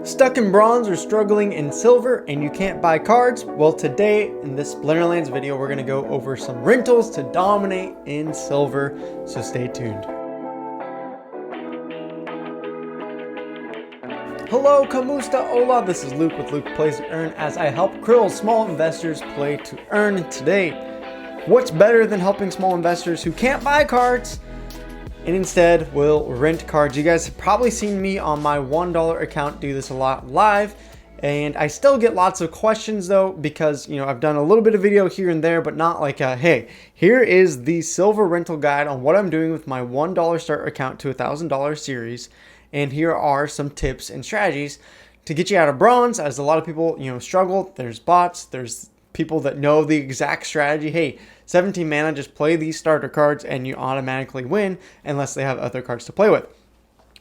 Stuck in bronze or struggling in silver and you can't buy cards? Well, today in this Splinterlands video, we're going to go over some rentals to dominate in silver, so stay tuned. Hello, Kamusta Hola, this is Luke with Luke Plays to Earn as I help Krill small investors play to earn. Today, what's better than helping small investors who can't buy cards and instead will rent cards? You guys have probably seen me on my $1 account do this a lot live, and I still get lots of questions though, because I've done a little bit of video here and there, but not like hey, here is the silver rental guide on what I'm doing with my $1 start account to $1,000 series, and here are some tips and strategies to get you out of bronze, as a lot of people struggle. There's bots, there's people that know the exact strategy. Hey, 17 mana, just play these starter cards and you automatically win unless they have other cards to play with.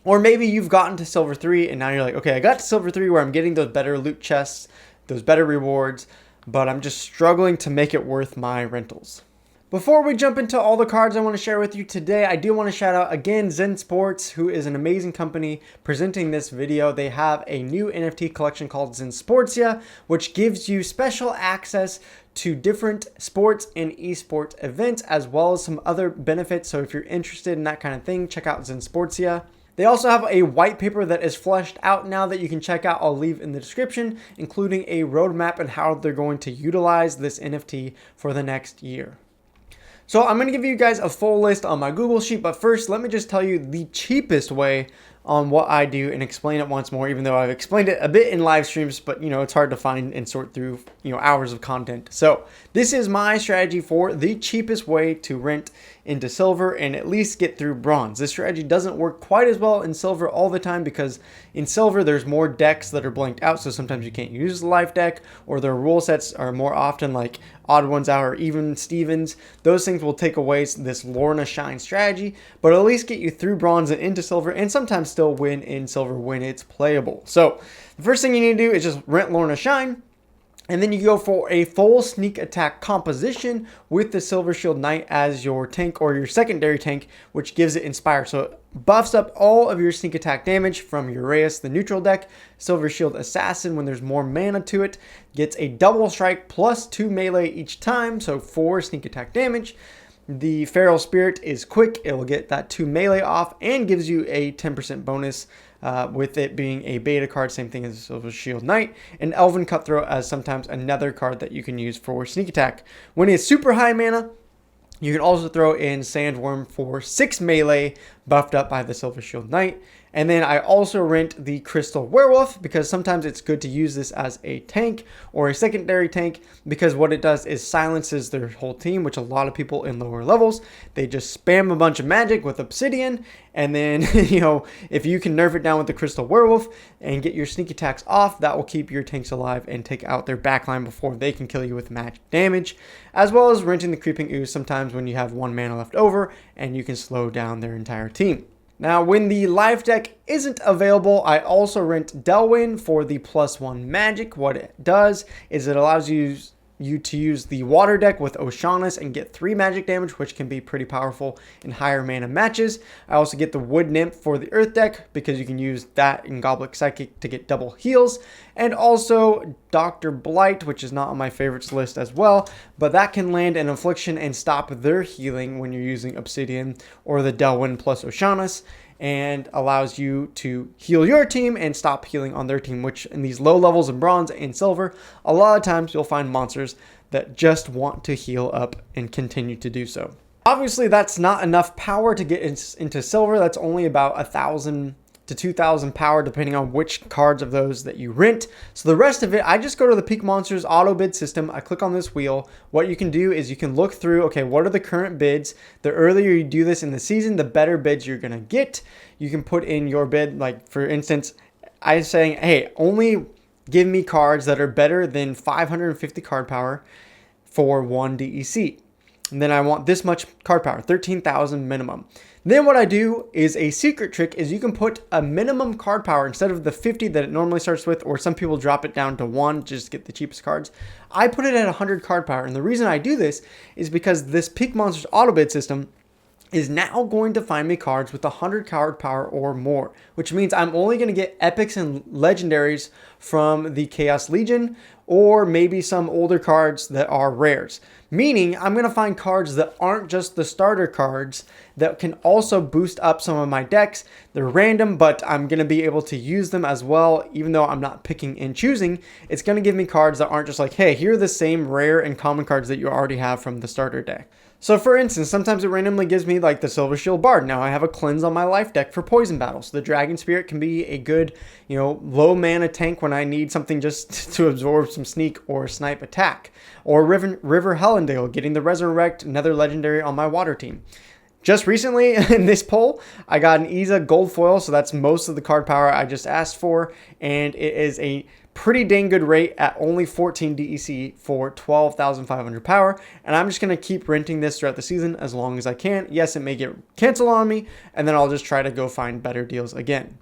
Or maybe you've gotten to silver 3 and now you're like, okay, I got to silver 3 where I'm getting those better loot chests, those better rewards, but I'm just struggling to make it worth my rentals. Before we jump into all the cards I want to share with you today, I do want to shout out again ZenSports, who is an amazing company presenting this video. They have a new NFT collection called ZenSports, which gives you special access to different sports and esports events, as well as some other benefits. So if you're interested in that kind of thing, check out ZenSports. They also have a white paper that is fleshed out now that you can check out. I'll leave in the description, including a roadmap and how they're going to utilize this NFT for the next year. So I'm going to give you guys a full list on my Google Sheet, but first let me just tell you the cheapest way on what I do and explain it once more, even though I've explained it a bit in live streams, but it's hard to find and sort through hours of content. So this is my strategy for the cheapest way to rent into silver and at least get through bronze. This strategy doesn't work quite as well in silver all the time, because in silver there's more decks that are blanked out, so sometimes you can't use the life deck, or their rule sets are more often like odd ones out or even Stevens. Those things will take away this Lorna Shine strategy, but at least get you through bronze and into silver, and sometimes still win in silver when it's playable. So the first thing you need to do is just rent Lorna Shine, and then you go for a full sneak attack composition with the Silver Shield Knight as your tank or your secondary tank, which gives it Inspire. So it buffs up all of your sneak attack damage from Uraeus, the neutral deck. Silver Shield Assassin, when there's more mana to it, gets a double strike plus 2 melee each time, so 4 sneak attack damage. The Feral Spirit is quick. It will get that 2 melee off and gives you a 10% bonus with it being a beta card, same thing as Silver Shield Knight. And Elven Cutthroat as sometimes another card that you can use for sneak attack. When it's super high mana, you can also throw in Sandworm for 6 melee, buffed up by the Silver Shield Knight. And then I also rent the Crystal Werewolf, because sometimes it's good to use this as a tank or a secondary tank, because what it does is silences their whole team, which a lot of people in lower levels, they just spam a bunch of magic with Obsidian, and then if you can nerf it down with the Crystal Werewolf and get your sneak attacks off, that will keep your tanks alive and take out their backline before they can kill you with magic damage, as well as renting the Creeping Ooze sometimes when you have 1 mana left over and you can slow down their entire team. Now, when the live deck isn't available, I also rent Delwyn for the +1 magic. What it does is it allows you to use the water deck with Oceanus and get 3 magic damage, which can be pretty powerful in higher mana matches. I also get the Wood Nymph for the earth deck, because you can use that in Goblet Psychic to get double heals. And also Dr. Blight, which is not on my favorites list as well, but that can land an affliction and stop their healing when you're using Obsidian or the Delwyn plus Oceanus, and allows you to heal your team and stop healing on their team, which in these low levels in bronze and silver, a lot of times you'll find monsters that just want to heal up and continue to do so. Obviously, that's not enough power to get into silver. That's only about 1,000 to 2,000 power, depending on which cards of those that you rent. So the rest of it, I just go to the Peak Monsters auto bid system. I click on this wheel. What you can do is you can look through, okay, what are the current bids? The earlier you do this in the season, the better bids you're gonna get. You can put in your bid, like for instance, I'm saying, hey, only give me cards that are better than 550 card power for 1 DEC. And then I want this much card power, 13,000 minimum. Then what I do is a secret trick is you can put a minimum card power instead of the 50 that it normally starts with, or some people drop it down to 1 just to get the cheapest cards. I put it at 100 card power, and the reason I do this is because this Peak Monsters auto bid system is now going to find me cards with 100 card power or more, which means I'm only going to get epics and legendaries from the Chaos Legion, or maybe some older cards that are rares. Meaning I'm going to find cards that aren't just the starter cards that can also boost up some of my decks. They're random, but I'm going to be able to use them as well, even though I'm not picking and choosing. It's going to give me cards that aren't just like, hey, here are the same rare and common cards that you already have from the starter deck. So for instance, sometimes it randomly gives me like the Silver Shield Bard. Now I have a cleanse on my life deck for poison battles. The Dragon Spirit can be a good, low mana tank when I need something just to absorb some sneak or snipe attack. Or River Hellendale, getting the Resurrect, another legendary on my water team. Just recently in this poll, I got an Iza gold foil, so that's most of the card power I just asked for, and it is a pretty dang good rate at only 14 DEC for 12,500 power, and I'm just going to keep renting this throughout the season as long as I can. Yes, it may get canceled on me, and then I'll just try to go find better deals again.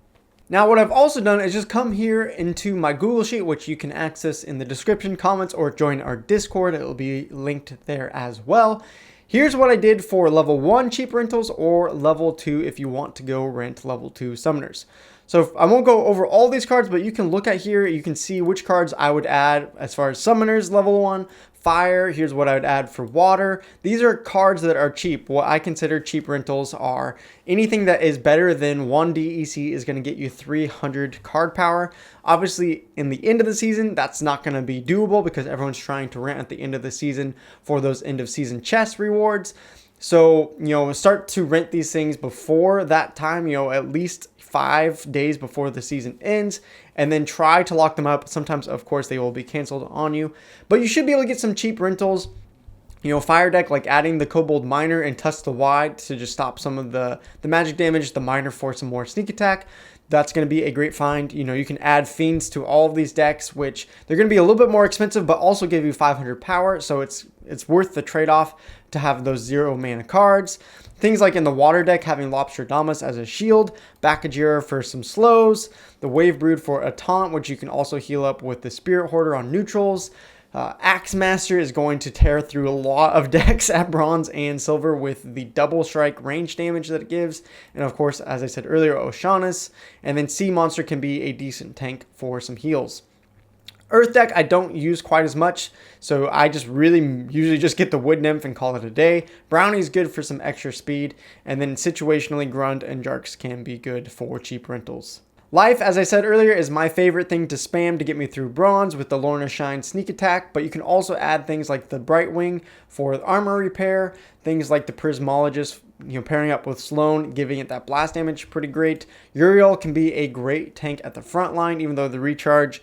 Now, what I've also done is just come here into my Google Sheet, which you can access in the description, comments, or join our Discord. It will be linked there as well. Here's what I did for level 1 cheap rentals or level 2 if you want to go rent level 2 summoners. So I won't go over all these cards, but you can look at here. You can see which cards I would add as far as summoners level 1. Fire, here's what I would add for water. These are cards that are cheap. What I consider cheap rentals are anything that is better than 1 DEC is going to get you 300 card power. Obviously, in the end of the season, that's not going to be doable because everyone's trying to rent at the end of the season for those end of season chest rewards. So, start to rent these things before that time, at least 5 days before the season ends, and then try to lock them up. Sometimes, of course, they will be canceled on you, but you should be able to get some cheap rentals. Fire deck, like adding the Kobold Miner and Tusk the Wide to just stop some of the magic damage, the Miner for some more sneak attack. That's going to be a great find. You can add Fiends to all of these decks, which they're going to be a little bit more expensive, but also give you 500 power. So it's worth the trade-off to have those 0 mana cards. Things like in the water deck, having Lobstradamus as a shield, Bakajira for some slows, the Wave Brood for a taunt, which you can also heal up with the Spirit Hoarder on neutrals. Axe Master is going to tear through a lot of decks at bronze and silver with the double strike range damage that it gives. And of course, as I said earlier, Oceanus. And then Sea Monster can be a decent tank for some heals. Earth deck I don't use quite as much, so I just usually just get the Wood Nymph and call it a day. Brownie's good for some extra speed, and then situationally Grund and Jarks can be good for cheap rentals. Life, as I said earlier, is my favorite thing to spam to get me through bronze with the Lorna Shine sneak attack, but you can also add things like the Brightwing for armor repair, things like the Prismologist, pairing up with Sloan, giving it that blast damage, pretty great. Uriel can be a great tank at the front line, even though the recharge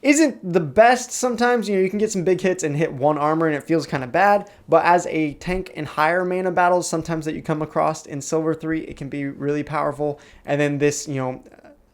isn't the best sometimes. You can get some big hits and hit 1 armor and it feels kind of bad, but as a tank in higher mana battles, sometimes that you come across in Silver 3, it can be really powerful. And then this,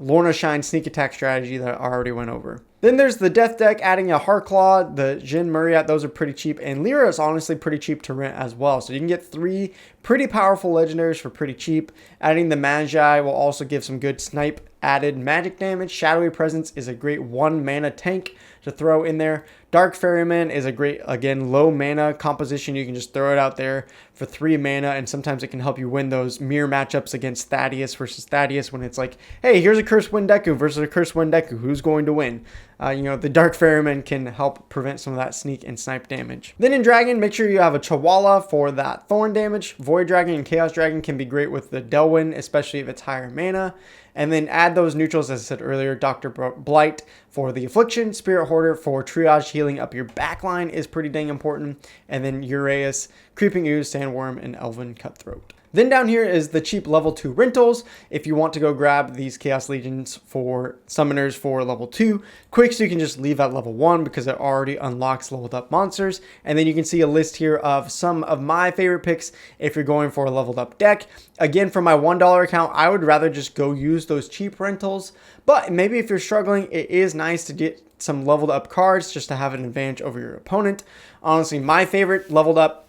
Lorna Shine sneak attack strategy that I already went over. Then there's the Death deck, adding a Heartclaw, the Jin Muriat, those are pretty cheap, and Lyra is honestly pretty cheap to rent as well. So you can get 3 pretty powerful legendaries for pretty cheap. Adding the Magi will also give some good snipe added magic damage. Shadowy Presence is a great 1 mana tank to throw in there. Dark Ferryman is a great, again, low mana composition. You can just throw it out there for 3 mana, and sometimes it can help you win those mirror matchups against Thaddeus versus Thaddeus when it's like, hey, here's a Cursed Wind Deku versus a Cursed Wind Deku. Who's going to win? The Dark Ferryman can help prevent some of that sneak and snipe damage. Then in Dragon, make sure you have a Chihuahua for that thorn damage. Void Dragon and Chaos Dragon can be great with the Delwyn, especially if it's higher mana. And then add those neutrals, as I said earlier, Dr. Blight for the Affliction, Spirit Hoarder for triage healing up your backline is pretty dang important. And then Uraeus, Creeping Ooze, Sandworm, and Elven Cutthroat. Then down here is the cheap level 2 rentals. If you want to go grab these Chaos Legions for summoners for level 2, Quicks you can just leave at level 1 because it already unlocks leveled up monsters. And then you can see a list here of some of my favorite picks if you're going for a leveled up deck. Again, for my $1 account, I would rather just go use those cheap rentals. But maybe if you're struggling, it is nice to get some leveled up cards just to have an advantage over your opponent. Honestly, my favorite leveled up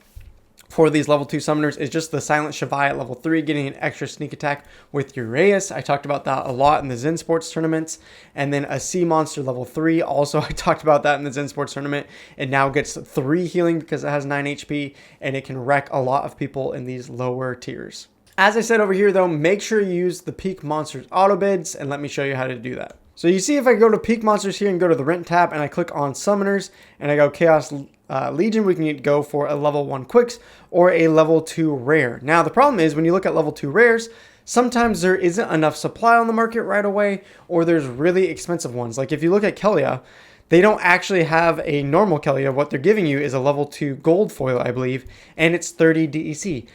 for these level 2 summoners is just the Silent Shavai at level 3, getting an extra sneak attack with Uraeus. I talked about that a lot in the ZenSports tournaments. And then a Sea Monster level 3, also I talked about that in the ZenSports tournament. It now gets 3 healing because it has 9 HP, and it can wreck a lot of people in these lower tiers. As I said over here though, make sure you use the Peak Monsters auto bids, and let me show you how to do that. So you see if I go to Peak Monsters here and go to the Rent tab and I click on Summoners and I go Chaos Legion, we can go for a level 1 Quicks or a level 2 Rare. Now the problem is when you look at level 2 Rares, sometimes there isn't enough supply on the market right away, or there's really expensive ones. Like if you look at Kelia, they don't actually have a normal Kelia. What they're giving you is a level 2 gold foil, I believe, and it's 30 DEC.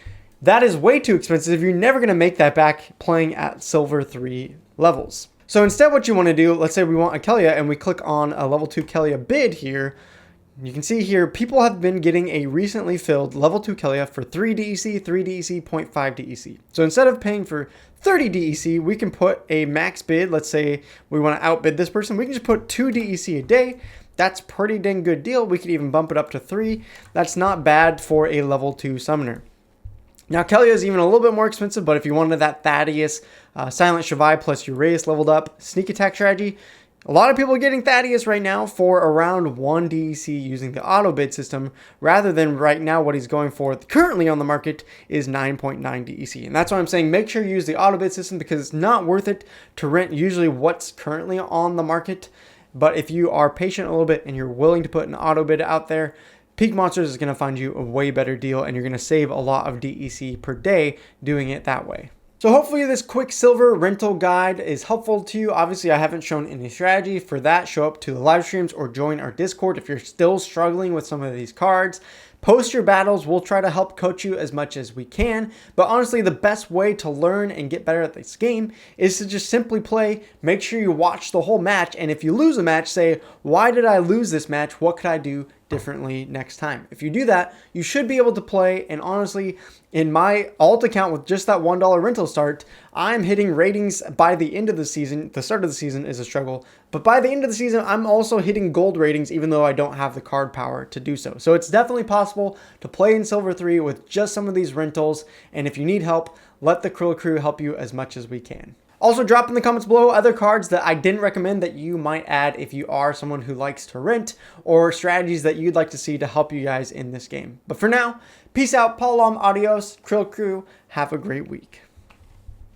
That is way too expensive. You're never going to make that back playing at Silver 3 levels. So instead what you want to do, let's say we want a Kelia and we click on a level 2 Kelia bid here. You can see here people have been getting a recently filled level 2 Kelia for 3 DEC, 3 DEC, 0.5 DEC. So instead of paying for 30 DEC, we can put a max bid. Let's say we want to outbid this person. We can just put 2 DEC a day. That's pretty dang good deal. We could even bump it up to 3. That's not bad for a level 2 summoner. Now, Kelia is even a little bit more expensive, but if you wanted that Thaddeus, Silent Shavai plus Uraeus leveled up sneak attack strategy, a lot of people are getting Thaddeus right now for around 1 DEC using the auto bid system, rather than right now what he's going for currently on the market is 9.9 DEC. And that's why I'm saying make sure you use the auto bid system, because it's not worth it to rent usually what's currently on the market. But if you are patient a little bit and you're willing to put an auto bid out there, Peak Monsters is going to find you a way better deal, and you're going to save a lot of DEC per day doing it that way. So hopefully this quick silver rental guide is helpful to you. Obviously, I haven't shown any strategy. For that, show up to the live streams or join our Discord if you're still struggling with some of these cards. Post your battles. We'll try to help coach you as much as we can. But honestly, the best way to learn and get better at this game is to just simply play. Make sure you watch the whole match. And if you lose a match, say, why did I lose this match? What could I do differently next time? If you do that, you should be able to play. And honestly, in my alt account with just that $1 rental start, I'm hitting ratings by the end of the season. The start of the season is a struggle, but by the end of the season, I'm also hitting gold ratings, even though I don't have the card power to do so. So it's definitely possible to play in Silver 3 with just some of these rentals. And if you need help, let the Krill Crew help you as much as we can. Also, drop in the comments below other cards that I didn't recommend that you might add if you are someone who likes to rent, or strategies that you'd like to see to help you guys in this game. But for now, peace out, Palam, adios, Krill Crew, have a great week.